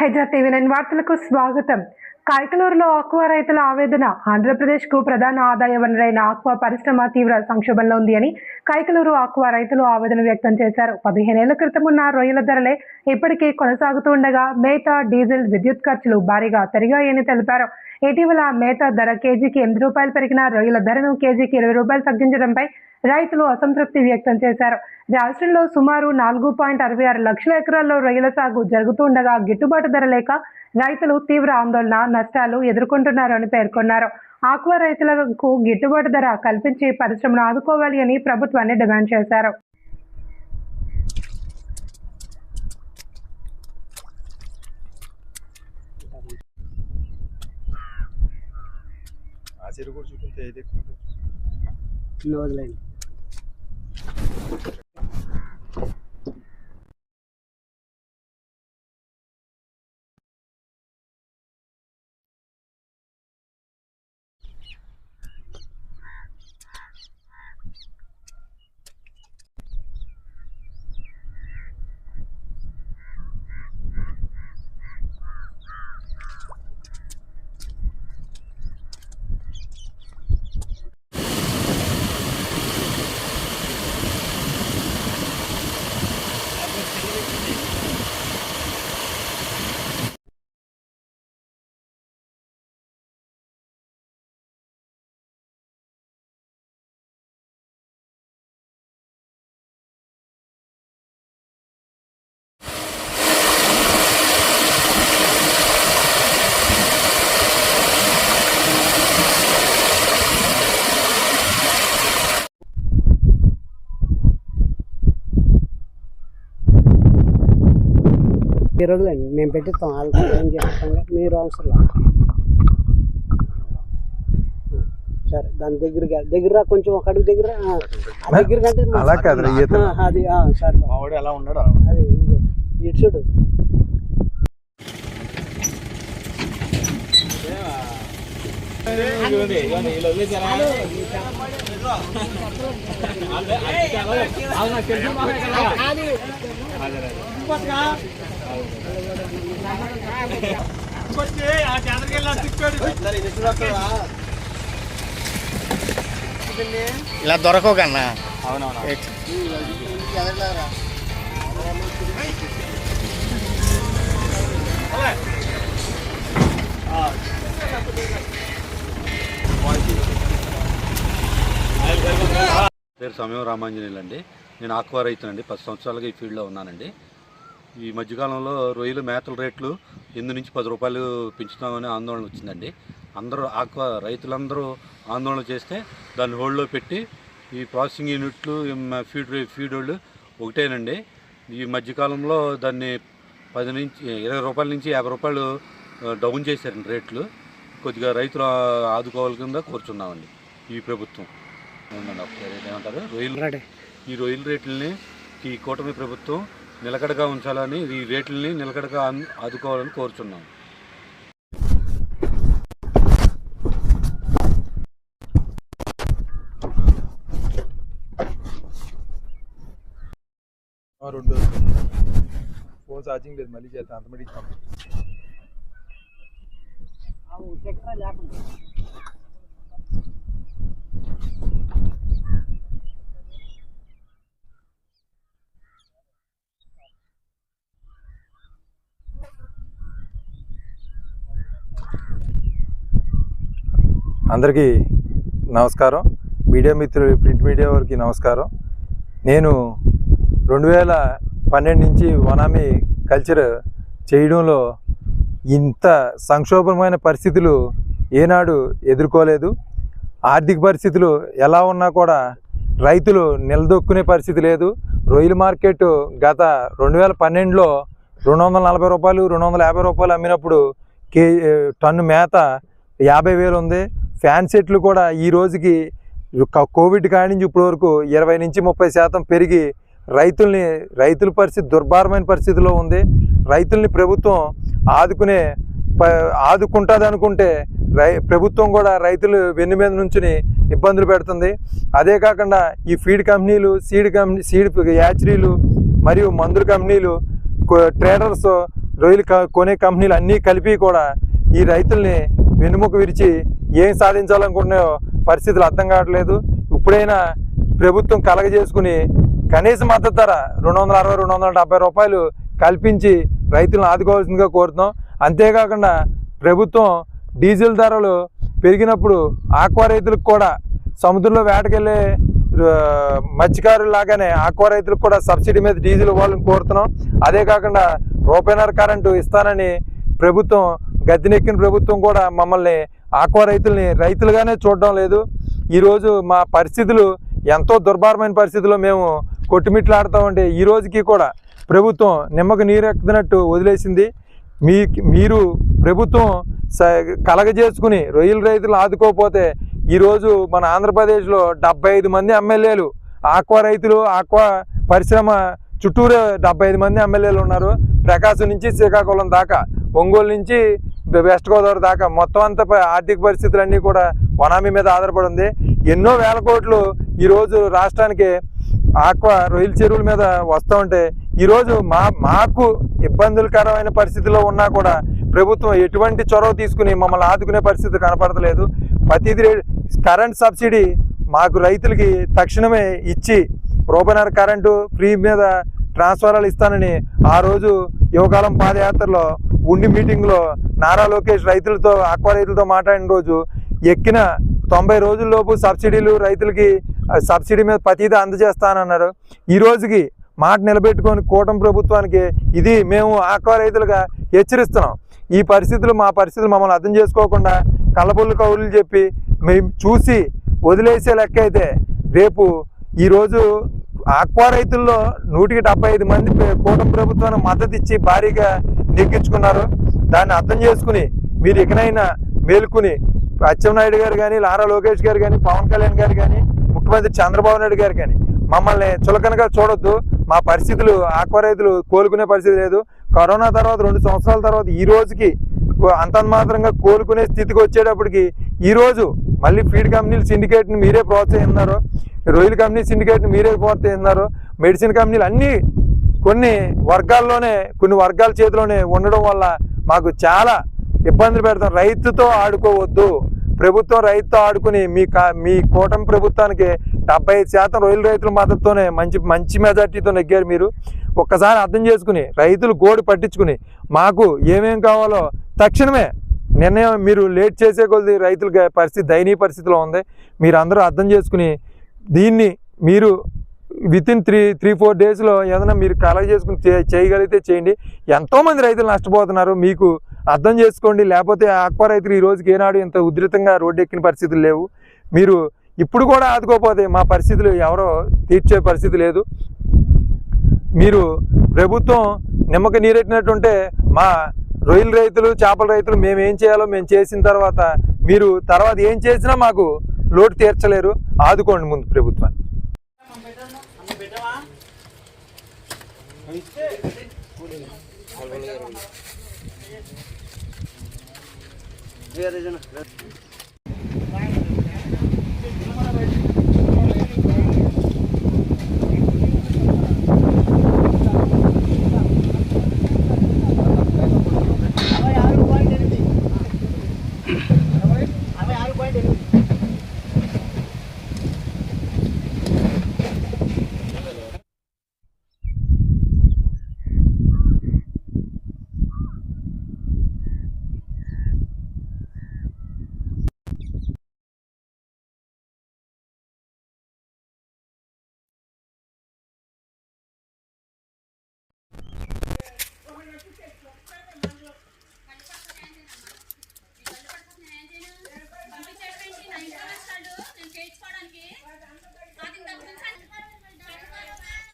హైజా TV9 వార్తలకు స్వాగతం. కైకలూరులో aqua రైతుల ఆవేదన. ఆంధ్రప్రదేశ్కు ప్రధాన ఆదాయ వనరైన ఆక్వా పరిశ్రమ తీవ్ర సంక్షోభంలో ఉంది అని కైకలూరు ఆక్వా రైతులు ఆవేదన వ్యక్తం చేశారు. 15 ఏళ్ల క్రితం ఉన్న రొయ్యల ధరలే ఇప్పటికీ కొనసాగుతూ ఉండగా మేత, డీజిల్, విద్యుత్ ఖర్చులు భారీగా పెరిగాయని తెలిపారు. ఇటీవల మేత ధర కేజీకి 8 రూపాయలు పెరిగిన రొయ్యల ధరను కేజీకి 20 రూపాయలు తగ్గించడంపై రైతులు అసంతృప్తి వ్యక్తం చేశారు. రాష్ట్రంలో సుమారు 4.66 లక్షల ఎకరాల్లో రొయ్యల సాగు జరుగుతుండగా గిట్టుబాటు ధర లేక రైతులు తీవ్ర ఆందోళన, నష్టాలు ఎదుర్కొంటున్నారని పేర్కొన్నారు. ఆక్వా రైతులకు గిట్టుబాటు ధర కల్పించి పరిశ్రమను ఆదుకోవాలి అని ప్రభుత్వాన్ని డిమాండ్ చేశారు. ఈ రోజులండి మేము పెట్టిస్తాం. వాళ్ళకి ఏం చేస్తాం, మీరు అవసరం సరే. దాని దగ్గర కొంచెం ఒక అడుగు దగ్గర కంటే అది సరే. ఎలా ఉన్నాడు అది ఇటు చూడు. ఇలా దొరకకన్నా. అవునవును. పేరు సమయం రామాంజనేయులు అండి. నేను ఆక్వా రైతునండి. 10 సంవత్సరాలుగా ఈ ఫీల్డ్లో ఉన్నానండి. ఈ మధ్యకాలంలో రొయ్యలు మేతల రేట్లు 8 నుంచి 10 రూపాయలు పెంచుతామని ఆందోళన వచ్చిందండి. అందరూ ఆక్వా రైతులందరూ ఆందోళన చేస్తే దాన్ని హోల్డ్లో పెట్టి ఈ ప్రాసెసింగ్ యూనిట్లు, ఫీడ్ వాళ్ళు ఒకటేనండి. ఈ మధ్యకాలంలో దాన్ని 10 నుంచి 20 రూపాయల నుంచి 50 రూపాయలు డౌన్ చేశారండి రేట్లు. కొద్దిగా రైతులు ఆదుకోవాలి కింద కూర్చున్నామండి ఈ ప్రభుత్వం. ఏమంటారు ఈ రొయ్యల రేట్లని ఈ కూటమి ప్రభుత్వం నిలకడగా ఉంచాలని, ఈ రేట్లని నిలకడగా ఆదుకోవాలని కోరుచున్నాం. ఫోన్ ఛార్జింగ్ లేదు, మళ్ళీ చేస్తాను. అంత మటుకు అందరికీ నమస్కారం. మీడియా మిత్రులు, ప్రింట్ మీడియా వారికి నమస్కారం. నేను 2012 నుంచి వనామీ కల్చర్ చేయడంలో ఇంత సంక్షోభమైన పరిస్థితులు ఏనాడు ఎదుర్కోలేదు. ఆర్థిక పరిస్థితులు ఎలా ఉన్నా కూడా రైతులు నిలదొక్కునే పరిస్థితి లేదు. రొయ్యల మార్కెట్ గత 2012లో 240 రూపాయలు, 250 రూపాయలు అమ్మినప్పుడు టన్ను మేత 50,000 ఉంది. ఫ్యాన్ సెట్లు కూడా ఈ రోజుకి కోవిడ్ కాడి నుంచి ఇప్పటి వరకు 20 నుంచి 30% పెరిగి రైతుల పరిస్థితి దుర్భరమైన పరిస్థితిలో ఉంది. రైతుల్ని ప్రభుత్వం ఆదుకుంటుంది అనుకుంటే ప్రభుత్వం కూడా రైతులు వెన్ను మీద నుంచుని ఇబ్బందులు పెడుతుంది. అదే కాకుండా ఈ ఫీడ్ కంపెనీలు, సీడ్ హ్యాచరీలు మరియు మందుల కంపెనీలు, ట్రేడర్స్ రొయ్యలు కొనే కంపెనీలు అన్నీ కలిపి కూడా ఈ రైతుల్ని వెన్నుముక విరిచి ఏం సాధించాలనుకుంటున్నాయో పరిస్థితులు అర్థం కావట్లేదు. ఇప్పుడైనా ప్రభుత్వం కలగజేసుకుని కనీస మద్దతు ధర 260 270 రూపాయలు కల్పించి రైతులను ఆదుకోవాల్సిందిగా కోరుతున్నాం. అంతేకాకుండా ప్రభుత్వం డీజిల్ ధరలు పెరిగినప్పుడు ఆక్వా రైతులకు కూడా సముద్రంలో వేటకెళ్ళే మత్స్యకారులాగానే ఆక్వా రైతులకు కూడా సబ్సిడీ మీద డీజిల్ ఇవ్వాలని కోరుతున్నాం. అదే కాకుండా రూపాయిన్నర కరెంటు ఇస్తానని ప్రభుత్వం గద్దెనెక్కిన ప్రభుత్వం కూడా మమ్మల్ని ఆక్వా రైతుల్ని రైతులుగానే చూడడం లేదు. ఈరోజు మా పరిస్థితులు ఎంతో దుర్భరమైన పరిస్థితుల్లో మేము కొట్టుమిట్లాడుతామంటే ఈ రోజుకి కూడా ప్రభుత్వం నిమ్మకు నీరెక్కుతున్నట్టు వదిలేసింది. మీరు ప్రభుత్వం కలగజేసుకుని రొయ్యల రైతులు ఆదుకోకపోతే ఈరోజు మన ఆంధ్రప్రదేశ్లో 75 మంది ఎమ్మెల్యేలు ఆక్వా రైతులు ఆక్వా పరిశ్రమ చుట్టూరే 75 మంది ఎమ్మెల్యేలు ఉన్నారు. ప్రకాశం నుంచి శ్రీకాకుళం దాకా, ఒంగోలు నుంచి వెస్ట్ గోదావరి దాకా మొత్తం అంతా ఆర్థిక పరిస్థితులన్నీ కూడా వనామీ మీద ఆధారపడి ఉంది. ఎన్నో వేల కోట్లు ఈరోజు రాష్ట్రానికి ఆక్వా రొయ్యల చెరువుల మీద వస్తూ ఉంటే ఈరోజు మాకు ఇబ్బందులకరమైన పరిస్థితుల్లో ఉన్నా కూడా ప్రభుత్వం ఎటువంటి చొరవ తీసుకుని మమ్మల్ని ఆదుకునే పరిస్థితి కనపడతలేదు. ప్రతిదీ కరెంట్ సబ్సిడీ మాకు రైతులకి తక్షణమే ఇచ్చి రూపాయిన్నర కరెంటు ఫ్రీ మీద ట్రాన్స్ఫారాలు ఇస్తానని ఆ రోజు యువకాలం పాదయాత్రలో ఉండి మీటింగ్లో నారా లోకేష్ రైతులతో ఆక్వా రైతులతో మాట్లాడిన రోజు ఎక్కిన 90 రోజుల్లోపు సబ్సిడీలు రైతులకి సబ్సిడీ మీద ప్రతిదీ అందజేస్తానన్నారు. ఈ రోజుకి మాట నిలబెట్టుకొని కూటమి ప్రభుత్వానికి ఇది మేము ఆక్వా రైతులుగా హెచ్చరిస్తున్నాం. ఈ పరిస్థితులు మా పరిస్థితులు మమ్మల్ని అర్థం చేసుకోకుండా కళ్ళబొల్లు కౌరులు చెప్పి మేము చూసి వదిలేసే లెక్క అయితే రేపు ఈరోజు ఆక్వా రైతుల్లో 175 మంది కూటమి ప్రభుత్వానికి మద్దతు ఇచ్చి భారీగా నెగ్గించుకున్నారు. దాన్ని అర్థం చేసుకుని మీరు ఇకనైనా మేలుకుని అచ్చెన్నాయుడు గారు కానీ, నారా లోకేష్ గారు కానీ, పవన్ కళ్యాణ్ గారు కానీ, ముఖ్యమంత్రి చంద్రబాబు నాయుడు గారు కానీ మమ్మల్ని చులకనగా చూడొద్దు. మా పరిస్థితులు ఆక్వా రైతులు కోలుకునే పరిస్థితి లేదు. కరోనా తర్వాత 2 సంవత్సరాల తర్వాత ఈ రోజుకి అంతంత మాత్రంగా కోలుకునే స్థితికి వచ్చేటప్పటికి ఈరోజు మళ్ళీ ఫీడ్ కంపెనీలు సిండికేట్ని మీరే ప్రోత్సహిస్తున్నారు, రొయ్యల కంపెనీ సిండికేట్ని మీరే ప్రోత్సహిస్తున్నారు. మెడిసిన్ కంపెనీలు అన్నీ కొన్ని వర్గాల చేతిలోనే ఉండడం వల్ల మాకు చాలా ఇబ్బందులు పెడతాం. రైతుతో ఆడుకోవద్దు. ప్రభుత్వం రైతుతో ఆడుకుని మీ కూటమి ప్రభుత్వానికి 75% రొయ్యల రైతుల మద్దతుతోనే మంచి మెజార్టీతో నెగ్గారు. మీరు ఒక్కసారి అర్థం చేసుకుని రైతులు గోడు పట్టించుకుని మాకు ఏమేం కావాలో తక్షణమే నిర్ణయం మీరు లేట్ చేసే కొద్ది రైతుల పరిస్థితి దయనీయ పరిస్థితిలో ఉంది. మీరు అందరూ అర్థం చేసుకుని దీన్ని మీరు వితిన్ 3-4 డేస్లో ఏదైనా మీరు కలెక్ట్ చేసుకుని చేయగలిగితే చేయండి. ఎంతోమంది రైతులు నష్టపోతున్నారు, మీకు అర్థం చేసుకోండి. లేకపోతే ఆక్వా రైతులు ఈ రోజుకి ఏనాడు ఇంత ఉధృతంగా రోడ్డు ఎక్కిన పరిస్థితులు లేవు. మీరు ఇప్పుడు కూడా ఆదుకోకపోతే మా పరిస్థితులు ఎవరో తీర్చే పరిస్థితి లేదు. మీరు ప్రభుత్వం నిమ్మక నీరెట్టినట్టుంటే మా రొయ్యల రైతులు చేపల రైతులు మేము ఏం చేయాలో మేము చేసిన తర్వాత మీరు తర్వాత ఏం చేసినా మాకు లోటు తీర్చలేరు. ఆదుకోండి ముందు ప్రభుత్వాన్ని. వేరే